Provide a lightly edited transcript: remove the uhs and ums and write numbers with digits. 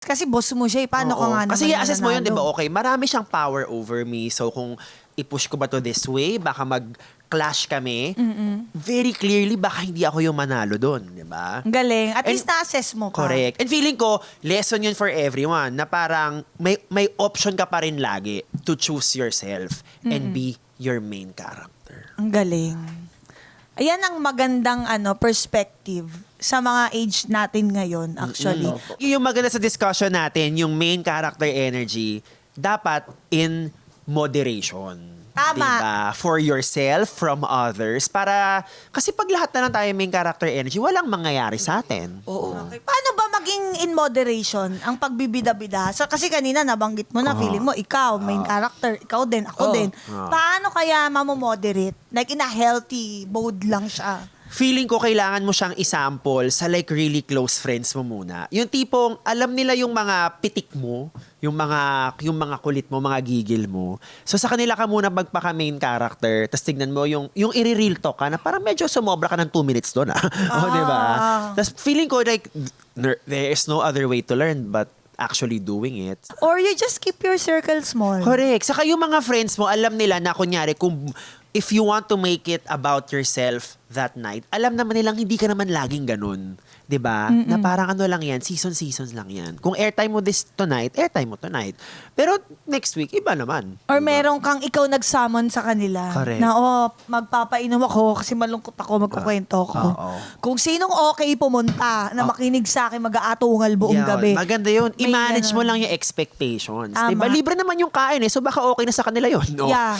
Kasi boss mo siya eh. Paano ka Oo. nga naman Kasi i-assess mo yun, di ba? mananalo? Okay, marami siyang power over me. So kung i-push ko ba to this way, baka mag-clash kami. Very clearly, baka hindi ako yung manalo doon, di ba? Ang galing. At And- least na-assess mo ka. Correct. And feeling ko, lesson yun for everyone na parang may option ka pa rin lagi to choose yourself and be your main character. Ang galing. Ayan ang magandang perspective sa mga age natin ngayon actually. Yung maganda sa discussion natin, yung main character energy, dapat in moderation. Tama. Diba? For yourself, from others. Para, kasi pag lahat na lang tayo main character energy, walang mangyayari sa atin. Okay. Paano ba maging in moderation ang pagbibida-bida? So, kasi kanina nabanggit mo na feeling mo ikaw, main character, ikaw din, ako din. Paano kaya mamomoderate? Like in a healthy mode lang siya. Feeling ko kailangan mo siyang isample sa like really close friends mo muna. Yung tipong alam nila yung mga pitik mo, yung mga kulit mo, mga gigil mo. So sa kanila ka muna magpaka main character, tapos tignan mo yung i-real talk ka na parang medyo sumobra ka ng 2 minutes doon O, di ba? Tapos feeling ko like there is no other way to learn but actually doing it. Or you just keep your circle small. Correct. Saka yung mga friends mo, alam nila na kunyari, kung if you want to make it about yourself that night, alam naman nilang hindi ka naman laging ganun. 'Di ba? Na parang ano lang yan, seasons lang yan. Kung airtime mo this tonight, airtime mo tonight. Pero next week, iba naman. Or Diba? meron kang ikaw nag-summon sa kanila. Correct. Na, magpapainom ako kasi malungkot ako, magkukwento ako. Oo. Kung sinong okay pumunta na makinig sa akin, mag-aatungal buong Yeah, gabi. maganda yun. May I-manage mo ganun. lang yung expectations. Tama. Diba? Libre naman yung kain so baka okay na sa kanila yun. No? Yeah.